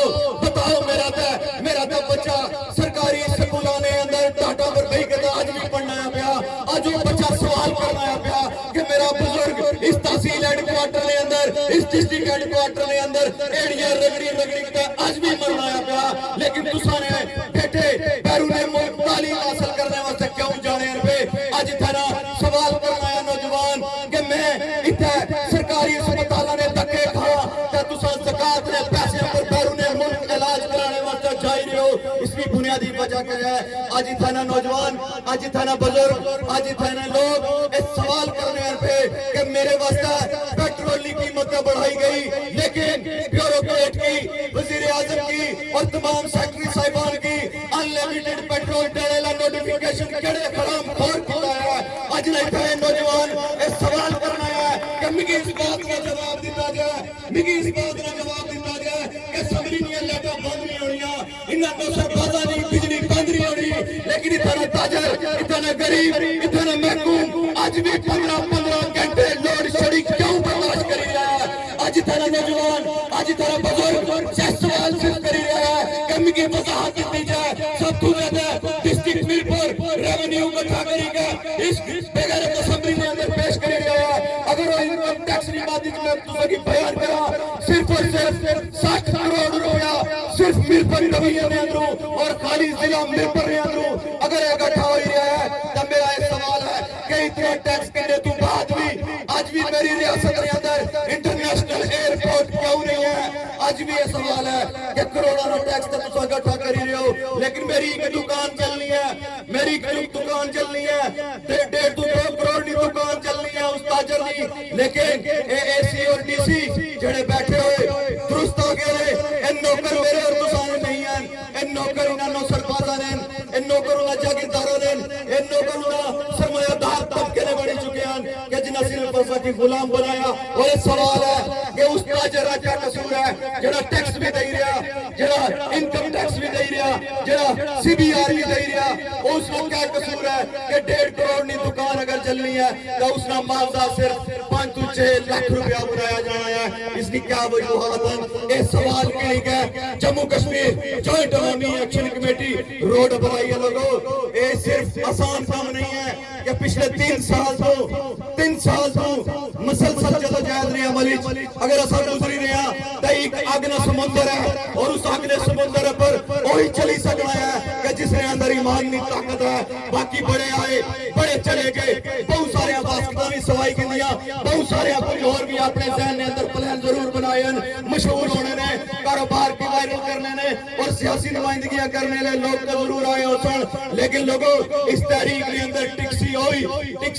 میرا تو بچہ سرکاری سکولوں نے اندر ٹاٹا پر بھائی کے آج بھی پڑھنا ہے پیا. آج وہ بچہ سوال کرنا ہے پیا کہ میرا بزرگ اس تحصیل ہیڈ کوارٹر نے اندر اس ڈسٹرکٹ ہیڈ کوارٹر نے اندر ایڑیاں رگڑی کا آج بھی مرنا ہے پیا. لیکن تساں نے بیٹے بیرون ملک تعلیم حاصل کرنے واسطے کیوں جانے ہیں پہ آج تھنا سوال کرنا ہے نوجوان کہ میں اتنے سرکاری اسپتالوں نے دھکے کھا کہ تساں زکات نے پیسے پر بیرون ملک علاج کرانے واسطے جائی رہے ہو. اس کی بنیادی وجہ کیا ہے؟ آج تھنا نوجوان آج تھنا بزرگ آج تھنا لوگ اس سوال کرنے ہیں پہ کہ میرے واسطے پیٹرول کی قیمتیں بڑھائی گئی لیکن بیوروکریٹ کی وزیر اعظم کی اور تمام سیکٹری صاحبان کی انلیمیٹڈ پیٹرول دینے لا نوٹیفیکیشن کڑے حرام خور کھولا ہے. آج نہیں تھے نوجوان اس سوال کرنا ہے کہ مگی اس بات کا جواب دیتا جائے کہ سبری نہیں اللہ کا بند نہیں ہونیاں انہاں تو سب بازا نہیں بجلی بند نہیں ہونی. لیکن اتنا تاجر اتنا غریب اتنا محکوم آج بھی 15 گھنٹے لوڈ شیڈنگ کیوں برداشت کری رہا ہے؟ آج تھا نوجوان آج تھا بزرگ سے سوال صرف کری رہا ہے کہ مجھے وضاحت دی جائے. سب تو زیادہ ڈسٹرکٹ میرپور ریونیو اکٹھا کری گا اس بغیر اسمبلی میں اندر پیش کری رہا ہے. اگر وہ انکم ٹیکس نہیں بات میں تمہیں کی بیان کرا صرف اور صرف 60 کروڑ روپیہ صرف میرپور ڈویژن میں اندروں اور خالی ضلع میرپور میں اندروں اگر اکٹھا ہو رہا ہے تو میرا ایک سوال ہے کہ اتنے ٹیکس کرنے تو بعد بھی آج بھی میری ریاست کے اندر انٹرنیشنل ایئرپورٹ کیوں نہیں ہے؟ آج بھی یہ سوال ہے کہ کروڑوں ٹیکس تو تم اکٹھا کر ہی رہے ہو لیکن میری ایک دکان چلنی ہے 1.5 کروڑ کی دکان چلنی ہے اس تاجر کی. لیکن اے سی اور ڈی سی جڑے بیٹھے ہوئے درست ہو گئے ان نوکر میرے اور تسانے نہیں ہیں. ان نوکر انہاں نو سربازاں نے ان نوکر انہاں جاگیرداراں نے ان نوکر انہاں سرمایہ دار طبقے نے بڑی چکے ہیں کہ جنہاں صرف اساں کی غلام بنایا. اور یہ سوال ہے کہ اس تاجر کا کیا قصور ہے جڑا ٹیکس بھی دے رہا جڑا انکم ٹیکس بھی دے رہا جڑا سی بی آر بھی دے رہا اس کو کیا قصور ہے کہ 1.5 کروڑ کی دکان اگر چلنی ہے تو اس کا معاوضہ صرف 5-6 لاکھ روپیہ بنایا جانا ہے. اس کی کیا وجوہات ہیں؟ اس سوال کے لیے کہ جموں کشمیر جوائنٹ عوامی ایکشن کمیٹی روڈ بنائی ہے لوگوں. یہ صرف آسان کام نہیں ہے کہ پچھلے 3 سال تو مسلسل جدوجہد رہی عملی اگر اصل گزری رہے ہیں تو ایک اگنا سمندر ہے اور اس اگنے سمندر پر وہی چلی سکنا ہے کہ جس نے اندر ایمان نہیں طاقت ہے. باقی بڑے آئے بڑے چلے گئے بہت سارے باسکتاں بھی سوائی گندیاں بہت سارے کچھ اور بھی اپنے ذہن نے اندر پلان ضرور بنائے ہیں مشہور ہونے نے کاروبار کی وائرل کرنے نے اور سیاسی نمائندگیاں کرنے لے لوگ تو ضرور آئے ہو سن. لیکن لوگوں اس تحریک کے اندر ٹکسی ہوئی اس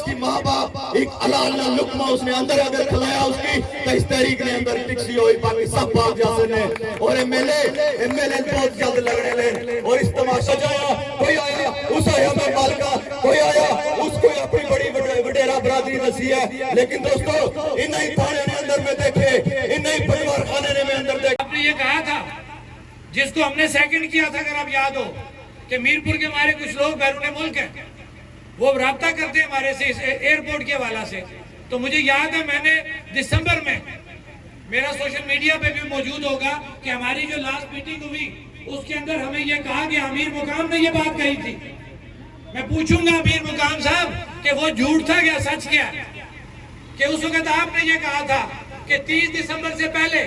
کی ماں باپ ایک حلال لقمہ اس نے اندر اگر کھلایا اس کی تو اس تحریک نے اندر ٹکسی ہوئی. باقی سب باپ جیسے نے اور ایم ایل اے بہت جلد لگنے لے اور اس تماشا جایا کوئی آیا اس آیا میں مالکہ کوئی آیا اس کو اپنی بڑی وڈیرا برادری نسی ہے. لیکن دوستو انہی تھانے میں اندر میں دیکھے انہی پریوار خانے میں اندر دیکھے. آپ نے یہ کہا تھا جس کو ہم نے سیکنڈ کیا تھا اگر آپ یاد ہو کہ میرپور کے ہمارے کچھ لوگ بیرون ملک ہیں وہ رابطہ کرتے ہیں ہمارے سے ایئرپورٹ کے حوالے سے. تو مجھے یاد ہے میں نے دسمبر میں میرا سوشل میڈیا پہ بھی موجود ہوگا کہ ہماری جو لاسٹ میٹنگ ہوئی اس کے اندر ہمیں یہ کہا کہ امیر مقام نے یہ بات کہی تھی. میں پوچھوں گا امیر مقام صاحب کہ وہ جھوٹ تھا کیا سچ کیا؟ کہ اس وقت آپ نے یہ کہا تھا کہ 30 دسمبر سے پہلے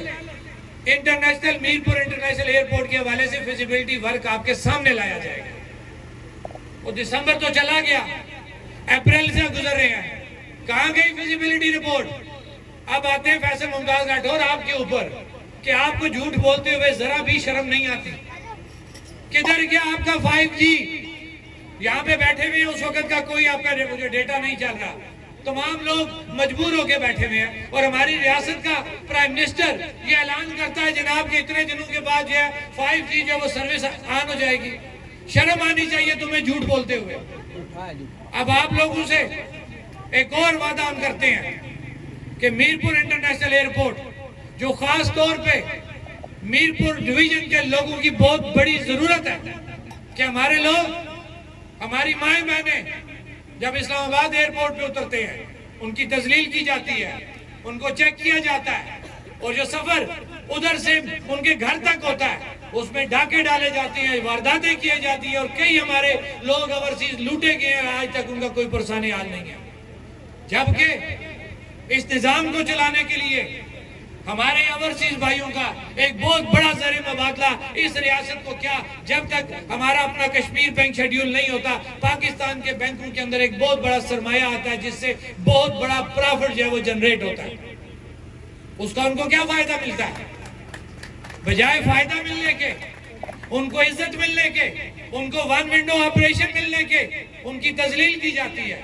انٹرنیشنل میرپور انٹرنیشنل ایئرپورٹ کے حوالے سے فیزیبلٹی ورک آپ کے سامنے لایا جائے گا. وہ دسمبر تو چلا گیا, اپریل سے گزر رہے ہیں, کہاں گئی فیزیبلٹی رپورٹ؟ اب آتے ہیں فیصل ممتاز راٹھور آپ کے اوپر کہ آپ کو جھوٹ بولتے ہوئے ذرا بھی شرم نہیں آتی. کدھر گیا آپ کا 5G؟ یہاں پہ بیٹھے ہوئے ہیں, اس وقت کا کوئی آپ کا ڈیٹا نہیں چل رہا. تمام لوگ مجبور ہو کے بیٹھے ہوئے ہیں, اور ہماری ریاست کا پرائم منسٹر یہ اعلان کرتا ہے جناب کہ اتنے دنوں کے بعد جو ہے 5G جو وہ سروس آن ہو جائے گی. شرم آنی چاہیے تمہیں جھوٹ بولتے ہوئے. اب آپ لوگوں سے ایک اور وعدہ ہم کرتے ہیں کہ میرپور انٹرنیشنل ایئرپورٹ, جو خاص طور پہ میرپور ڈویژن کے لوگوں کی بہت بڑی ضرورت ہے کہ ہمارے لوگ, ہماری مائیں بہنیں جب اسلام آباد ایئرپورٹ پہ اترتے ہیں ان کی تذلیل کی جاتی ہے, ان کو چیک کیا جاتا ہے, اور جو سفر ادھر سے ان کے گھر تک ہوتا ہے اس میں ڈاکے ڈالے جاتے ہیں, وارداتیں کی جاتی ہیں, اور کئی ہمارے لوگ اوورسیز لوٹے گئے ہیں, آج تک ان کا کوئی پرسانی حال نہیں ہے. جبکہ اس نظام کو چلانے کے لیے ہمارے اوورسیز بھائیوں کا ایک بہت بڑا زر مبادلہ اس ریاست کو کیا, جب تک ہمارا اپنا کشمیر بینک شیڈیول نہیں ہوتا, پاکستان کے بینکوں کے اندر ایک بہت بڑا سرمایہ آتا ہے جس سے بہت بڑا پرافٹ جو ہے وہ جنریٹ ہوتا ہے. اس کا ان کو کیا فائدہ ملتا ہے؟ بجائے فائدہ ملنے کے, ان کو عزت ملنے کے, ان کو ون ونڈو آپریشن ملنے کے, ان کی تذلیل کی جاتی ہے.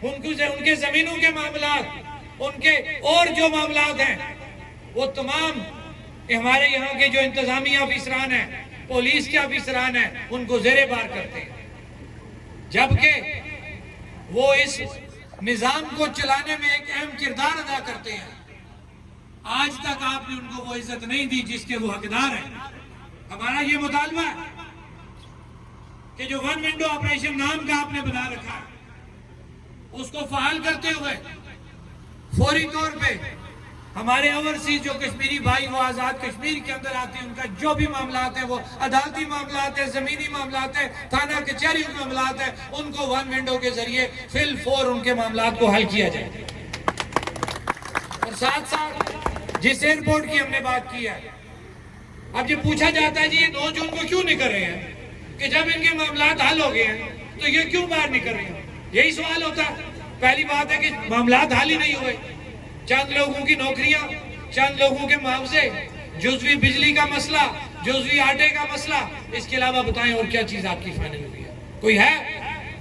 ان کے زمینوں کے معاملات, ان کے اور جو معاملات ہیں وہ تمام ہمارے یہاں کے جو انتظامی افسران ہیں, پولیس کے افسران ہیں, ان کو زیر بار کرتے ہیں, جبکہ وہ اس نظام کو چلانے میں ایک اہم کردار ادا کرتے ہیں. آج تک آپ نے ان کو وہ عزت نہیں دی جس کے وہ حقدار ہیں. ہمارا یہ مطالبہ ہے کہ جو ون ونڈو آپریشن نام کا آپ نے بنا رکھا ہے اس کو فعال کرتے ہوئے فوری طور پہ ہمارے اوورسیز جو کشمیری بھائی وہ آزاد کشمیر کے اندر آتے ہیں, ان کا جو بھی معاملات ہیں, وہ عدالتی معاملات ہیں, زمینی معاملات ہیں, تھانہ کچہری معاملات ہیں, ان کو ون ونڈو کے ذریعے فی الفور ان کے معاملات کو حل کیا جائے. اور ساتھ ساتھ جس ایئرپورٹ کی ہم نے بات کی ہے, اب یہ پوچھا جاتا ہے جی یہ 9 جون کو کیوں نہیں کر رہے ہیں, کہ جب ان کے معاملات حل ہو گئے ہیں تو یہ کیوں باہر نہیں کر رہے ہیں؟ یہی سوال ہوتا ہے. پہلی بات ہے کہ معاملات حل ہی نہیں ہوئے, چند لوگوں کی نوکریاں, چند لوگوں کے معاوضے, جزوی بجلی کا مسئلہ, جزوی آٹے کا مسئلہ, اس کے علاوہ بتائیں اور کیا چیز آپ کی فائنل ہوئی ہے؟ کوئی ہے؟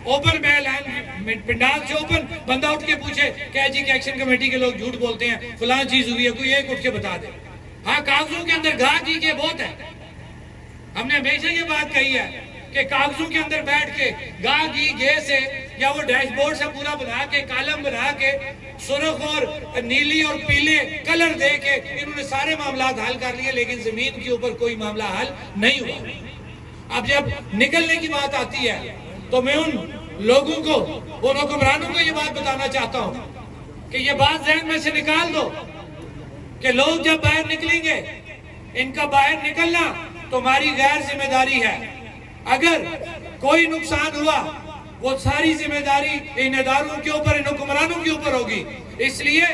اوپن میں اعلان, پنڈال سے اوپن بندہ اٹھ کے پوچھے کہ جی کہ ایکشن کمیٹی کے لوگ جھوٹ بولتے ہیں, فلاں چیز ہوئی ہے, کوئی ایک اٹھ کے بتا دے. ہاں, کاغذوں کے اندر گاہ گھی کے بہت ہے. ہم نے ہمیشہ یہ بات کہی ہے کہ کاغذوں کے اندر بیٹھ کے گاہ گھی گے سے یا وہ ڈیش بورڈ سے پورا بنا کے, کالم بنا کے, سرخ اور نیلی اور پیلے کلر دے کے انہوں نے سارے معاملات حل کر لیے, لیکن زمین کے اوپر کوئی معاملہ حل نہیں ہوا. اب جب نکلنے کی بات آتی ہے تو میں ان لوگوں کو, ان حکمرانوں کو یہ بات بتانا چاہتا ہوں کہ یہ بات ذہن میں سے نکال دو کہ لوگ جب باہر نکلیں گے, ان کا باہر نکلنا تمہاری غیر ذمہ داری ہے. اگر کوئی نقصان ہوا وہ ساری ذمہ داری ان اداروں کے اوپر, ان حکمرانوں کے اوپر ہوگی, اس لیے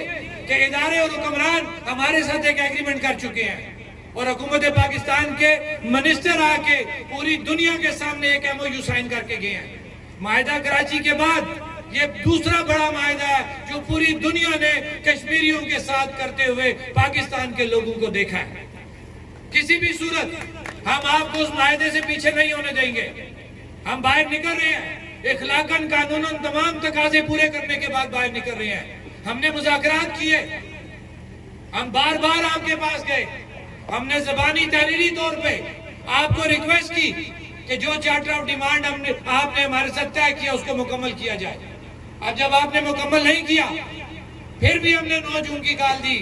کہ ادارے اور حکمران ہمارے ساتھ ایک ایگریمنٹ کر چکے ہیں, اور حکومت پاکستان کے منسٹر آ کے پوری دنیا کے سامنے ایک MOU سائن کر کے گئے ہیں. معاہدہ کراچی کے بعد یہ دوسرا بڑا معاہدہ ہے جو پوری دنیا نے کشمیریوں کے ساتھ کرتے ہوئے پاکستان کے لوگوں کو دیکھا ہے. کسی بھی صورت ہم آپ کو اس معاہدے سے پیچھے نہیں ہونے دیں گے. ہم باہر نکل رہے ہیں, اخلاقاً قانوناً تمام تقاضے پورے کرنے کے بعد باہر نکل رہے ہیں. ہم نے مذاکرات کیے, ہم بار بار آپ کے پاس گئے, ہم نے زبانی تحریری طور پہ آپ کو ریکویسٹ کی کہ جو چارٹر آف ڈیمانڈ آپ نے ہمارے ساتھ طے کیا اس کو مکمل کیا جائے. اب جب آپ نے مکمل نہیں کیا, پھر بھی ہم نے 9 جون کی کال دی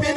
3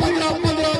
15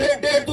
1.5-2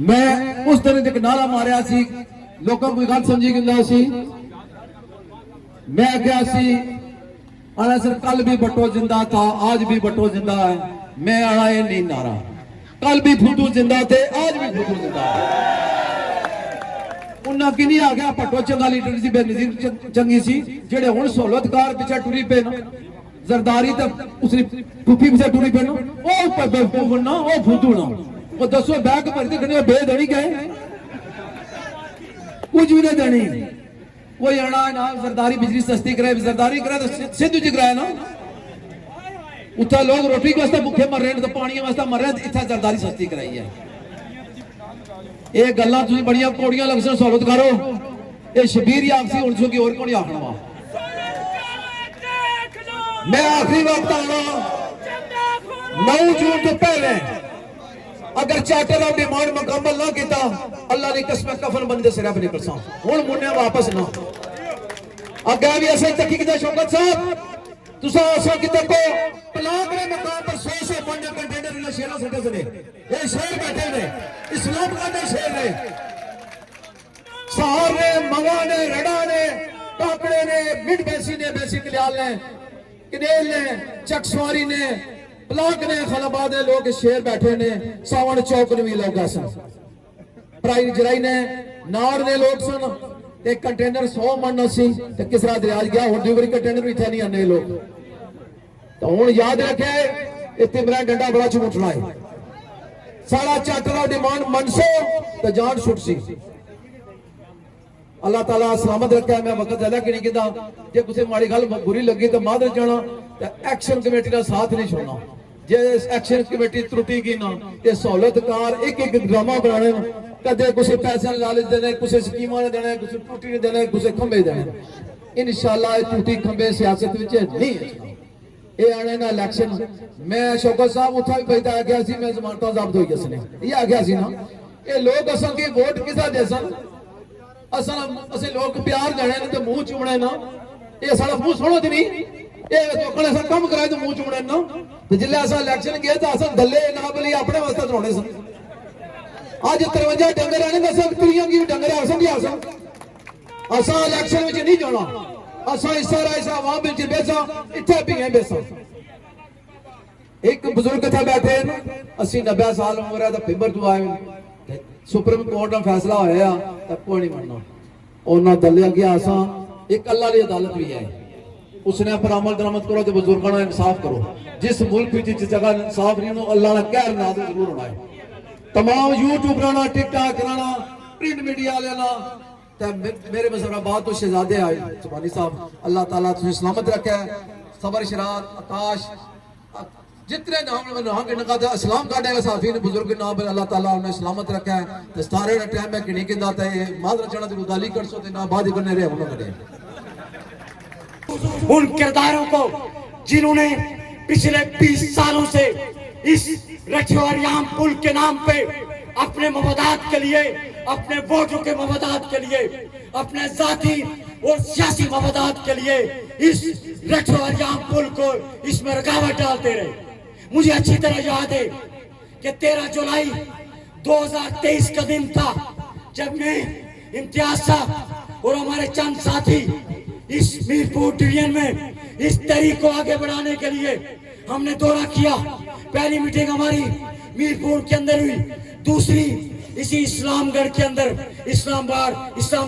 میں اس دن ایک نعرہ ماریا سی لوگوں کو گل سمجھی گندا سی میں کیا سی آنا سر کل بھی بٹو زندہ تھا آج بھی بٹو زندہ ہے میں آنا یہ نہیں نعرہ کل بھی بھٹو زندہ تھے آج بھی بھٹو زندہ ہے انہاں کی نہیں آگیا بٹو چنگا لیڈر سی بے نظیر چنگی سی جڑے ہون سہولتکار پیچھے ٹری پہ نا زرداری تک اس نے پھوپھی پیچھے ٹری پہ نا او پر بے پھونا او بھٹو نا وہ دسو بیگ پر دیکھنے بے دنی گئے کچھ بھی نہیں دنی کوئی اڑا نا زرداری بجلی سستی کرائے زرداری کرائے تو سندھ جی کرائے نا اتھا لوگ روٹی کے واسطے بھوکے مر رہے ہیں تو پانی واسطے مر رہے ہیں اتھا زرداری سستی کرائی ہے یہ گلاں تسی بڑیاں کوڑیاں لگ سن سہولت کرو یہ شبیر ہی آخسی ان کی اور کون آخنا وا میں آخری وقت آنا 9 جون تو پہلے اگر چارٹر آف ڈیمانڈ مکمل نہ کیتا اللہ نے قسم کفن بندے سے رب نہیں کرساں ہن مننے واپس نہ اگے بھی ایسے تکی کیتا شوکت صاحب تساں اساں کیتے کو پلاک دے مقام پر 100 بندے کنٹینر نے شیرا سٹے سنے یہ شیر بیٹھے نے اسلام کا دے شیر نے سہار نے منگا نے رڑا نے کاکڑے نے مڈ بیسی نے بیسی کلیال نے کنیل نے چک سواری نے پلاک نے خلاباد نے لوگ شیر بیٹھے نے ساون چوک نے بھی لوگ سن پرائی جرائی نے ناڑ نے لوگ سن ایک کنٹینر 100 من سی تو کس طرح دریاج گیا ہوں دیوری کنٹینر بھی تھے نہیں آنے لوگ تو ہوں یاد رکھے اتنے میرا ڈنڈا بڑا چمٹنا ہے سارا چاٹر ڈیمانڈ منسو تو جان چھٹ سی اللہ تعالیٰ سلامت رکھا ہے میں وقت زیادہ کی نہیں کہتا جے کسی ماڑی گل بری لگی تو معذرت جانا تو ایکشن کمیٹی کا ساتھ نہیں چھوڑنا جے ایکشن کمیٹی ترٹی کی نا یہ سہولت کار ایک ڈرامہ بنانے کدے کسی پیسے لالچ دینے کسی سکیماں دینے کسی ٹوٹی دینے کسی کھمبے دینے انشاءاللہ یہ ٹوٹی کھمبے سیاست وچ نہیں ہے یہ آنے نا الیکشن میں شوکت صاحب اتھا بھی پیدا آ گیا سی میں زمانتاں ضابط ہوئی اس نے یہ آ گیا سی نا یہ لوگ اصل کی ووٹ کسا دے سن اصل لوگ پیار جانے نا تو منہ چومنے نا یہ سارا منہ سونا تو نہیں یہ لوگوں نے ایسا کم کرائے تو منہ چومنے نا تو جلے ایسا الیکشن گیا تو اصل دلے نہ بلی اپنے واسطے درونے سن آج 53 ڈنگر آنے میں سب تریوں کی ڈنگر آسن کی آسن اسا الیکشن میں نہیں جانا اسا اس طرح ایسا عوام میں بیسا اتھے بھی ہیں بیسا ایک بزرگ تھا بیٹھے ہیں 80-90 سال عمر ہے تو پھمبر تو آئے سپریم کورٹ میں فیصلہ ہویا تب کوئی نہیں مننا اور نہ دلیا گیا اسا ایک اللہ لی عدالت بھی ہے اس نے پر عمل درآمد کرو تو بزرگاں انصاف کرو جس ملک میں جس جگہ انصاف نہیں ہو اللہ نے کہر نازل ضرور ہونا ہے تمام یوٹیوب رانا ٹک ٹاک رانا پرنٹ میڈیا لینا میرے مذہب آباد تو شہزادے آئے سبحانی صاحب اللہ تعالیٰ تجھے سلامت رکھا ہے صبر شرات آکاش جتنے نام میں نام کرنے کا تھا اسلام کاٹے گا صحافین بزرگ نام پر اللہ تعالیٰ انہیں سلامت رکھا ہے دستارے نے ٹائم میں کنی کندہ تھا ہے مادر چڑھا تھی گدالی کر سو تھے نا بعد کرنے رہے انہوں کرے ان کرداروں کو جنہوں نے پچھلے 20 سالوں سے اس رٹھواریام پل کے نام پہ اپنے مفادات کے لیے اپنے ووٹوں کے مفادات کے لیے اپنے ذاتی اور سیاسی مفادات کے لیے اس رٹھواریام پل کو اس میں رکاوٹ ڈالتے رہے مجھے اچھی طرح یاد ہے کہ 13 جولائی 2023 کا دن تھا جب میں امتیاز صاحب اور ہمارے چند ساتھی اس میرپور ڈویژن میں اس تحریک کو آگے بڑھانے کے لیے ہم نے دورہ کیا پہلی میٹنگ ہماری میرپور کے اندر ہوئی دوسری اسی اسلام گڑھ کے اندر اسلام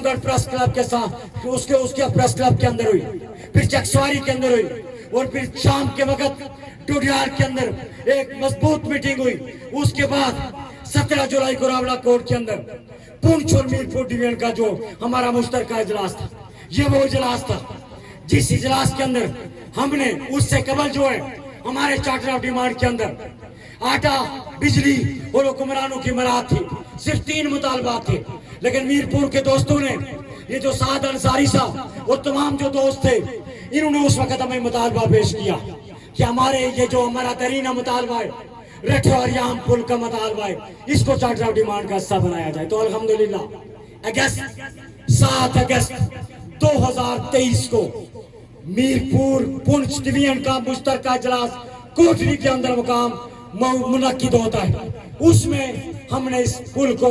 گڑھ پریس کلب کے ساتھ اس کے پریس کلب کے اندر ہوئی پھر چکسواری کے اندر ہوئی اور پھر شام کے وقت ڈوڈیار کے اندر ایک مضبوط میٹنگ ہوئی اس کے بعد 17 جولائی کو راولا کوٹ کے اندر پونچھ اور میرپور ڈویژن کا جو ہمارا مشترکہ اجلاس تھا یہ وہ اجلاس تھا جس اجلاس کے اندر ہم نے اس سے قبل جو ہے ہمارے چارٹر آف ڈیمانڈ کے اندر آٹا بجلی اور حکمرانوں کی مراد تھی صرف 3 مطالبات تھے لیکن میرپور کے دوستوں نے یہ جو سعد انصاری صاحب اور تمام جو دوست تھے انہوں نے اس وقت ہمیں مطالبہ پیش کیا کہ ہمارے یہ جو ہمارا ترینہ مطالبہ ہے رٹھواریام پل کا مطالبہ ہے اس کو چارٹر آف ڈیمانڈ کا حصہ بنایا جائے تو الحمدللہ 7 اگست 2023 کو میرپور پونچھ ڈویژن کا مشترکہ اجلاس کوٹری کے اندر مقام منعقد ہوتا ہے اس میں ہم نے اس پل کو،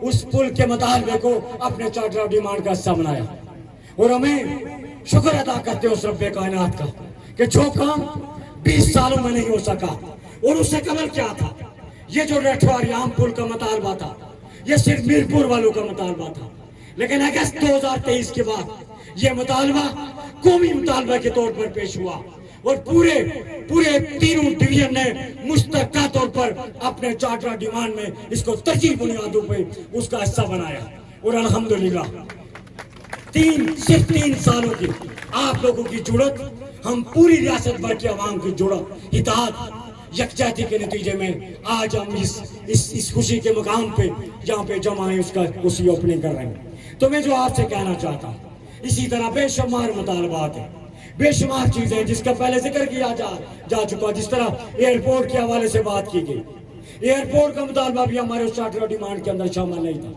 اس پل کے مطالبے کو اپنے چارٹر آف ڈیمانڈ کا حصہ بنایا، اور ہمیں شکر ادا کرتے ہیں اس رب کائنات کا کہ جو کام 20 سالوں میں نہیں ہو سکا، اور اس سے قبل کیا تھا، یہ جو ریٹھوار یام پل کا مطالبہ تھا یہ صرف میرپور والوں کا مطالبہ تھا، لیکن اگست 2023 کے بعد یہ مطالبہ قومی مطالبہ کے طور پر پیش ہوا، اور پورے تینوں ڈویژن نے مشترکہ طور پر اپنے چارٹر ڈیمانڈ میں اس کو ترجیح بنیادوں پہ اس کا حصہ بنایا، اور الحمدللہ صرف 3 سالوں کی آپ لوگوں کی جڑت، ہم پوری ریاست بھر کی عوام کی جڑت، اتحاد، یکجہتی کے نتیجے میں آج ہم اس خوشی کے مقام پہ جہاں پہ جمع ہیں اس کی اوپننگ کر رہے ہیں۔ تو میں جو آپ سے کہنا چاہتا ہوں، اسی طرح بے شمار مطالبات ہیں، بے شمار چیزیں جس کا پہلے ذکر کیا جا چکا، جس طرح ایئرپورٹ کے حوالے سے بات کی گئی، ایئرپورٹ کا مطالبہ بھی ہمارے اس چارٹر آف ڈیمانڈ کے اندر شامل نہیں تھا،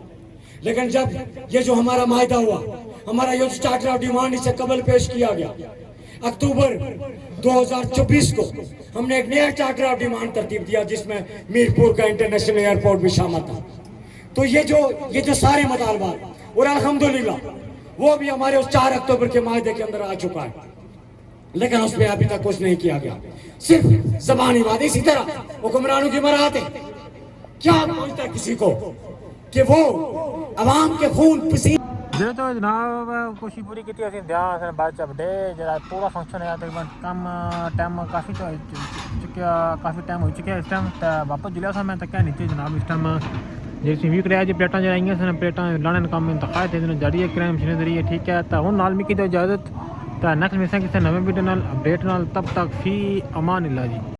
لیکن جب یہ جو ہمارا معاہدہ ہوا، ہمارا یہ چارٹر آف ڈیمانڈ اس سے قبل پیش کیا گیا، اکتوبر 2024 کو ہم نے ایک نیا چارٹر آف ڈیمانڈ ترتیب دیا جس میں میرپور کا انٹرنیشنل ایئرپورٹ بھی شامل تھا۔ تو یہ جو سارے مطالبات، اور الحمدللہ وہ بھی ہمارے اس 4 اکتوبر کے معاہدے کے اندر آ چکا ہے، لیکن اس پہ ابھی تک کچھ نہیں کیا گیا، صرف زبانی بات۔ اسی طرح حکمرانوں کی مراحتیں، کیا پہنچتا کسی کو کہ وہ عوام کے خون پسینے جی تو جناب کوشش پوری کی اِسی دھیان سے بعد چ بڑے جا پورا فنکشن ہے تقریباً کم ٹائم کافی تو چکیا، کافی ٹائم ہو چکا ہے اس ٹائم، تو واپس جلیا سا میں تک نیچے جناب اس ٹائم جیسے ویک رہا جی پلیٹاں جائیں سن، پلیٹاں لانے کام انتخاب تھے جاری ہے کرائم مشین ذریعے، ٹھیک ہے، تو ہوں نال مکی دو اجازت، تو نیکسٹ ملیں کسی نئے ویڈیو نال اپڈیٹ نال، تب تک فی امان اللہ جی۔